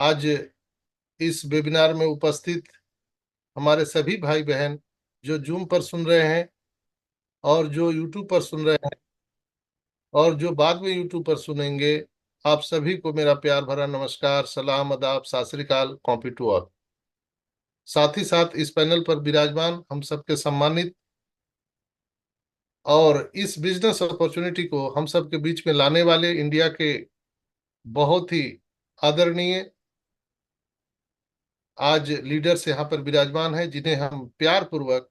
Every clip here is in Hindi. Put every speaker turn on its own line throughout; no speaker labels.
आज इस वेबिनार में उपस्थित हमारे सभी भाई बहन जो जूम पर सुन रहे हैं और जो यूट्यूब पर सुन रहे हैं और जो बाद में यूट्यूब पर सुनेंगे, आप सभी को मेरा प्यार भरा नमस्कार, सलाम, अदाब, सत श्री अकाल, कॉपी टू ऑल। साथ ही साथ इस पैनल पर विराजमान हम सबके सम्मानित और इस बिजनेस अपॉर्चुनिटी को हम सबके बीच में लाने वाले इंडिया के बहुत ही आदरणीय आज लीडर्स यहाँ पर विराजमान हैं, जिन्हें हम प्यार पूर्वक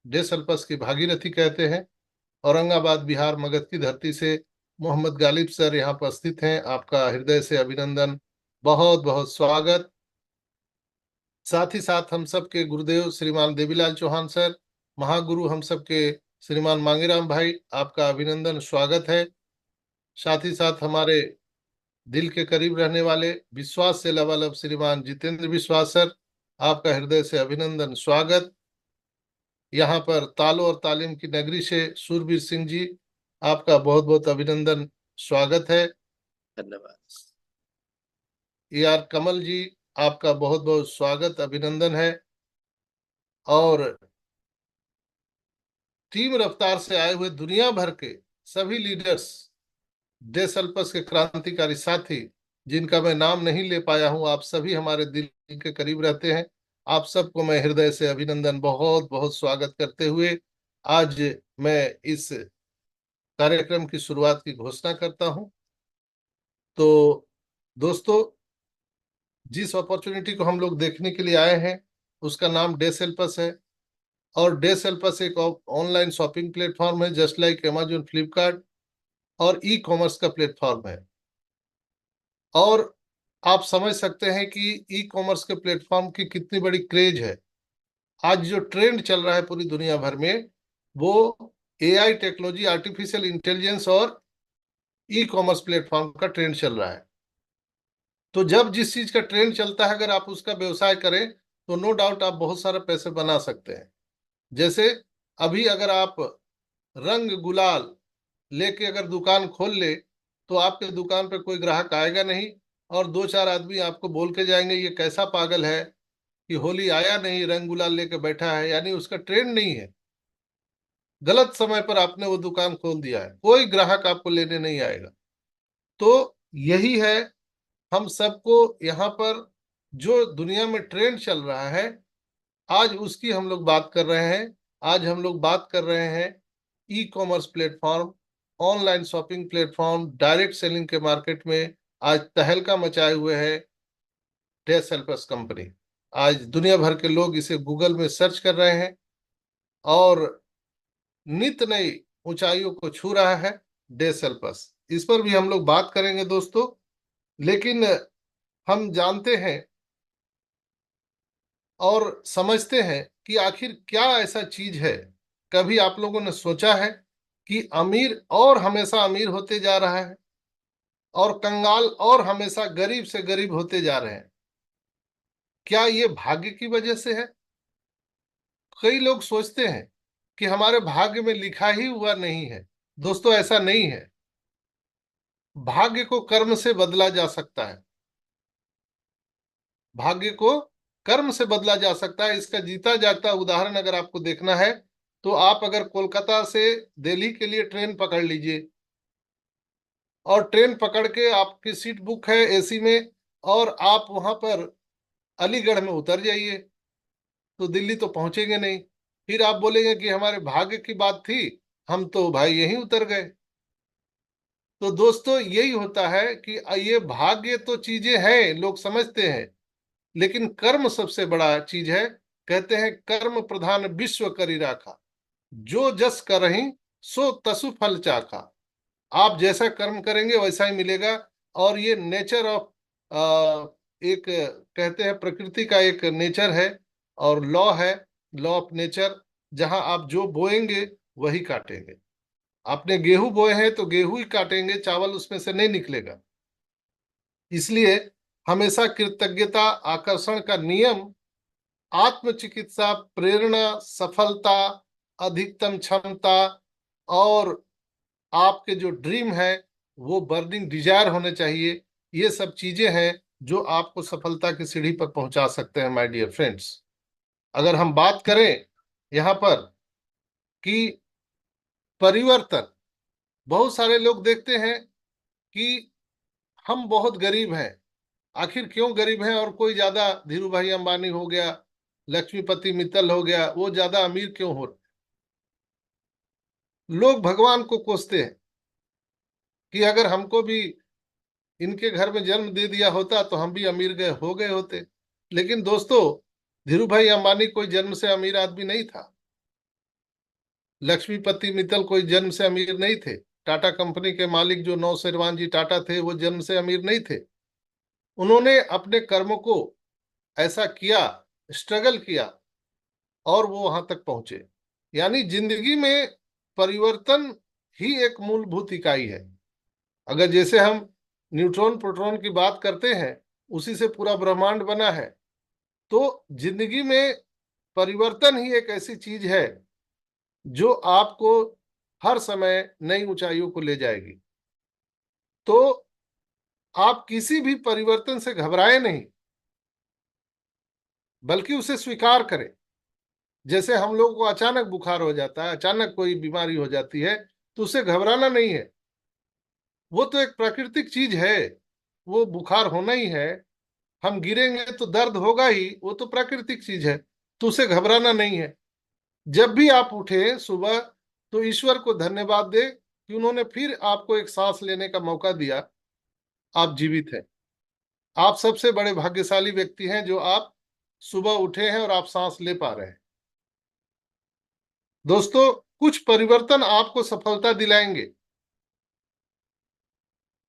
डेसल्पस की भागीरथी कहते हैं। औरंगाबाद बिहार मगध की धरती से मोहम्मद गालिब सर यहाँ पर स्थित हैं। आपका हृदय से अभिनंदन, बहुत बहुत स्वागत। साथ ही साथ हम सबके गुरुदेव श्रीमान देवीलाल चौहान सर, महागुरु हम सबके श्रीमान मांगेराम भाई, आपका अभिनंदन, स्वागत है। साथ ही साथ हमारे दिल के करीब रहने वाले विश्वास से लबालब श्रीमान जितेंद्र विश्वास सर, आपका हृदय से अभिनंदन, स्वागत। यहाँ पर तालों और तालीम की नगरी से सूरबीर सिंह जी, आपका बहुत बहुत अभिनंदन, स्वागत है।
धन्यवाद।
यार कमल जी, आपका बहुत बहुत स्वागत, अभिनंदन है। और टीम रफ्तार से आए हुए दुनिया भर के सभी लीडर्स, डेसल्पस के क्रांतिकारी साथी, जिनका मैं नाम नहीं ले पाया हूं, आप सभी हमारे दिल के करीब रहते हैं। आप सबको मैं हृदय से अभिनंदन, बहुत बहुत स्वागत करते हुए आज मैं इस कार्यक्रम की शुरुआत की घोषणा करता हूं। तो दोस्तों, जिस अपॉर्चुनिटी को हम लोग देखने के लिए आए हैं उसका नाम डेसल्पस है। और डेसल्पस एक ऑनलाइन शॉपिंग प्लेटफॉर्म है, जस्ट लाइक अमेजोन, फ्लिपकार्ट और ई कॉमर्स का प्लेटफॉर्म है। और आप समझ सकते हैं कि ई कॉमर्स के प्लेटफॉर्म की कितनी बड़ी क्रेज है। आज जो ट्रेंड चल रहा है पूरी दुनिया भर में, वो एआई टेक्नोलॉजी, आर्टिफिशियल इंटेलिजेंस और ई कॉमर्स प्लेटफॉर्म का ट्रेंड चल रहा है। तो जब जिस चीज का ट्रेंड चलता है, अगर आप उसका व्यवसाय करें तो नो डाउट आप बहुत सारे पैसे बना सकते हैं। जैसे अभी अगर आप रंग गुलाल लेके अगर दुकान खोल ले, तो आपके दुकान पे कोई ग्राहक आएगा नहीं, और दो चार आदमी आपको बोल के जाएंगे ये कैसा पागल है कि होली आया नहीं, रंग गुलाल लेके बैठा है, यानी उसका ट्रेंड नहीं है। गलत समय पर आपने वो दुकान खोल दिया है, कोई ग्राहक आपको लेने नहीं आएगा। तो यही है, हम सबको यहाँ पर जो दुनिया में ट्रेंड चल रहा है, आज उसकी हम लोग बात कर रहे हैं। आज हम लोग बात कर रहे हैं e commerce platform, online shopping platform, direct selling के मार्केट में आज तहलका मचाए हुए है डेसल्पस कंपनी। आज दुनिया भर के लोग इसे गूगल में सर्च कर रहे हैं और नित नई ऊंचाइयों को छू रहा है डेसल्पस। इस पर भी हम लोग बात करेंगे दोस्तों। लेकिन हम जानते हैं और समझते हैं कि आखिर क्या ऐसा चीज है। कभी आप लोगों ने सोचा है कि अमीर और हमेशा अमीर होते जा रहा है और कंगाल और हमेशा गरीब से गरीब होते जा रहे हैं? क्या ये भाग्य की वजह से है? कई लोग सोचते हैं कि हमारे भाग्य में लिखा ही हुआ नहीं है। दोस्तों, ऐसा नहीं है। भाग्य को कर्म से बदला जा सकता है। भाग्य को कर्म से बदला जा सकता है। इसका जीता जागता उदाहरण अगर आपको देखना है, तो आप अगर कोलकाता से दिल्ली के लिए ट्रेन पकड़ लीजिए, और ट्रेन पकड़ के आपकी सीट बुक है एसी में, और आप वहां पर अलीगढ़ में उतर जाइए, तो दिल्ली तो पहुंचेंगे नहीं। फिर आप बोलेंगे कि हमारे भाग्य की बात थी, हम तो भाई यहीं उतर गए। तो दोस्तों, यही होता है कि ये भाग्य तो चीजें हैं, लोग समझते हैं, लेकिन कर्म सबसे बड़ा चीज है। कहते हैं कर्म प्रधान विश्व करी राखा, जो जस करहिं सो तसु फल चाखा। आप जैसा कर्म करेंगे वैसा ही मिलेगा। और ये नेचर ऑफ, एक कहते हैं प्रकृति का एक नेचर है और लॉ है, लॉ ऑफ नेचर। जहां आप जो बोएंगे वही काटेंगे। आपने गेहूं बोए हैं तो गेहूं ही काटेंगे, चावल उसमें से नहीं निकलेगा। इसलिए हमेशा कृतज्ञता, आकर्षण का नियम, आत्मचिकित्सा, प्रेरणा, सफलता, अधिकतम क्षमता, और आपके जो ड्रीम है वो बर्निंग डिजायर होने चाहिए। ये सब चीजें हैं जो आपको सफलता की सीढ़ी पर पहुंचा सकते हैं माय डियर फ्रेंड्स। अगर हम बात करें यहाँ पर कि परिवर्तन, बहुत सारे लोग देखते हैं कि हम बहुत गरीब हैं। आखिर क्यों गरीब हैं? और कोई ज्यादा धीरू भाई अंबानी हो गया, लक्ष्मीपति मित्तल हो गया, वो ज्यादा अमीर क्यों हो? लोग भगवान को कोसते हैं कि अगर हमको भी इनके घर में जन्म दे दिया होता तो हम भी अमीर गए हो गए होते। लेकिन दोस्तों, धीरू भाई अंबानी कोई जन्म से अमीर आदमी नहीं था। लक्ष्मीपति मित्तल कोई जन्म से अमीर नहीं थे। टाटा कंपनी के मालिक जो नौशेरवान जी टाटा थे, वो जन्म से अमीर नहीं थे। उन्होंने अपने कर्मों को ऐसा किया, स्ट्रगल किया, और वो वहां तक पहुंचे। यानी जिंदगी में परिवर्तन ही एक मूलभूत इकाई है। अगर जैसे हम न्यूट्रॉन प्रोटॉन की बात करते हैं, उसी से पूरा ब्रह्मांड बना है, तो जिंदगी में परिवर्तन ही एक ऐसी चीज है जो आपको हर समय नई ऊंचाइयों को ले जाएगी। तो आप किसी भी परिवर्तन से घबराए नहीं, बल्कि उसे स्वीकार करें। जैसे हम लोगों को अचानक बुखार हो जाता है, अचानक कोई बीमारी हो जाती है, तो उसे घबराना नहीं है। वो तो एक प्राकृतिक चीज है, वो बुखार होना ही है। हम गिरेंगे तो दर्द होगा ही, वो तो प्राकृतिक चीज है। तो उसे घबराना नहीं है। जब भी आप उठे सुबह, तो ईश्वर को धन्यवाद दे कि उन्होंने फिर आपको एक सांस लेने का मौका दिया। आप जीवित हैं। आप सबसे बड़े भाग्यशाली व्यक्ति हैं जो आप सुबह उठे हैं और आप सांस ले पा रहे हैं। दोस्तों, कुछ परिवर्तन आपको सफलता दिलाएंगे,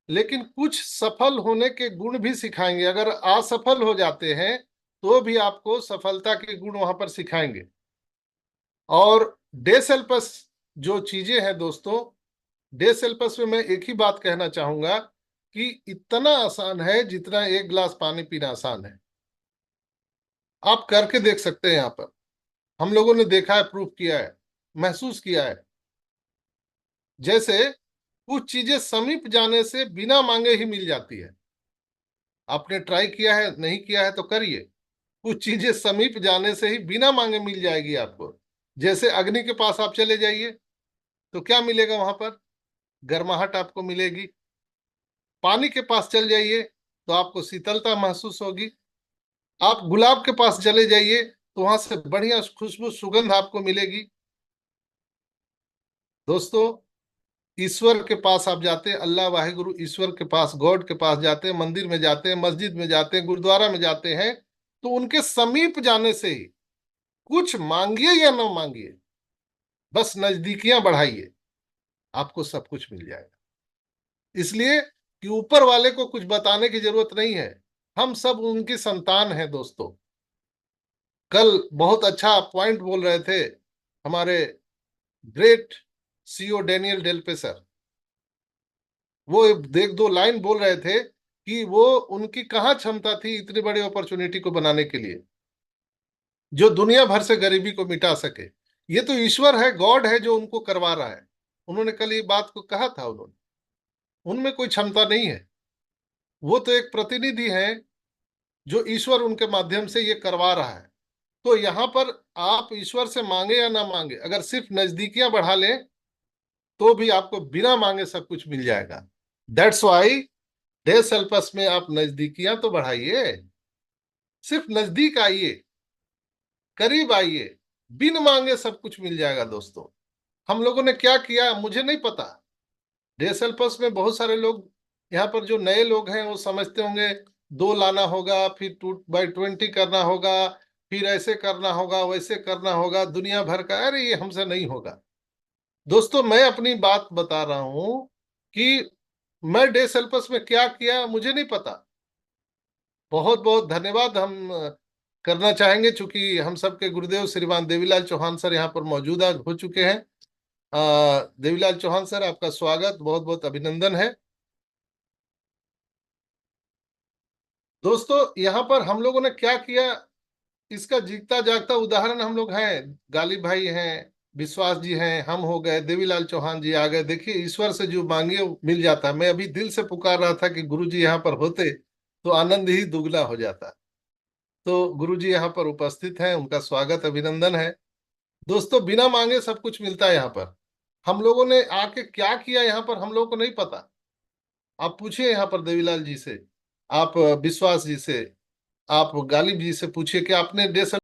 लेकिन कुछ सफल होने के गुण भी सिखाएंगे। अगर असफल हो जाते हैं तो भी आपको सफलता के गुण वहां पर सिखाएंगे। और डेसेल्पस जो चीजें हैं दोस्तों, डेसेल्पस में मैं एक ही बात कहना चाहूंगा कि इतना आसान है जितना एक गिलास पानी पीना आसान है। आप करके देख सकते हैं। यहाँ पर हम लोगों ने देखा है, प्रूफ किया है, महसूस किया है। जैसे कुछ चीजें समीप जाने से बिना मांगे ही मिल जाती है। आपने ट्राई किया है? नहीं किया है तो करिए। कुछ चीजें समीप जाने से ही बिना मांगे मिल जाएगी आपको। जैसे अग्नि के पास आप चले जाइए, तो क्या मिलेगा वहां पर? गर्माहट आपको मिलेगी। पानी के पास चल जाइए तो आपको शीतलता महसूस होगी। आप गुलाब के पास चले जाइए तो वहां से बढ़िया खुशबू सुगंध आपको मिलेगी। दोस्तों, ईश्वर के पास आप जाते हैं, अल्लाह वाहिगुरु ईश्वर के पास, गॉड के पास जाते हैं, मंदिर में जाते हैं, मस्जिद में जाते हैं, गुरुद्वारा में जाते हैं, तो उनके समीप जाने से ही, कुछ मांगिए या ना मांगिए, बस नजदीकियां बढ़ाइए, आपको सब कुछ मिल जाएगा। इसलिए कि ऊपर वाले को कुछ बताने की जरूरत नहीं है। हम सब उनकी संतान हैं दोस्तों। कल बहुत अच्छा पॉइंट बोल रहे थे हमारे great CEO Daniel Dale sir. वो देख दो लाइन बोल रहे थे कि वो, उनकी कहाँ क्षमता थी इतनी बड़ी अपॉर्चुनिटी को बनाने के लिए, जो दुनिया भर से गरीबी को मिटा सके। ये तो ईश्वर है, गॉड है जो उनको करवा रहा है। उन्होंने कल ये बात को कहा था। उन्होंने, उनमें कोई क्षमता नहीं है। वो तो एक प्रतिनिधि है जो ईश्वर उनके माध्यम से ये करवा रहा है। तो यहाँ पर आप ईश्वर से मांगे या ना मांगे, अगर सिर्फ नजदीकियां बढ़ा लें तो भी आपको बिना मांगे सब कुछ मिल जाएगा। दैट्स वाई डे सेल्फस में आप नजदीकियां तो बढ़ाइए, सिर्फ नजदीक आइए, करीब आइए, बिन मांगे सब कुछ मिल जाएगा दोस्तों। हम लोगों ने क्या किया मुझे नहीं पता। डे सेल्फस में बहुत सारे लोग, यहाँ पर जो नए लोग हैं वो समझते होंगे दो लाना होगा, फिर 2x20 करना होगा, फिर ऐसे करना होगा, वैसे करना होगा, दुनिया भर का। अरे ये हमसे नहीं होगा दोस्तों। मैं अपनी बात बता रहा हूं कि मैं डे सेल्फस में क्या किया मुझे नहीं पता। बहुत बहुत धन्यवाद हम करना चाहेंगे, चूंकि हम सबके गुरुदेव श्रीमान देवीलाल चौहान सर यहाँ पर मौजूदा हो चुके हैं। देवीलाल चौहान सर, आपका स्वागत, बहुत बहुत अभिनंदन है। दोस्तों, यहाँ पर हम लोगों ने क्या किया, इसका जीता जागता उदाहरण हम लोग हैं। गालिब भाई हैं, विश्वास जी हैं, हम हो गए, देवीलाल चौहान जी आ गए। देखिए, ईश्वर से जो मांगिए वो मिल जाता है। मैं अभी दिल से पुकार रहा था कि गुरु जी यहाँ पर होते तो आनंद ही दुगना हो जाता। तो गुरु जी यहाँ पर उपस्थित हैं, उनका स्वागत अभिनंदन है। दोस्तों, बिना मांगे सब कुछ मिलता है यहाँ पर। हम लोगों ने आके क्या किया यहाँ पर हम लोगों को नहीं पता। आप पूछिए यहाँ पर देवीलाल जी से, आप विश्वास जी से, आप गालिब जी से पूछिए कि आपने डे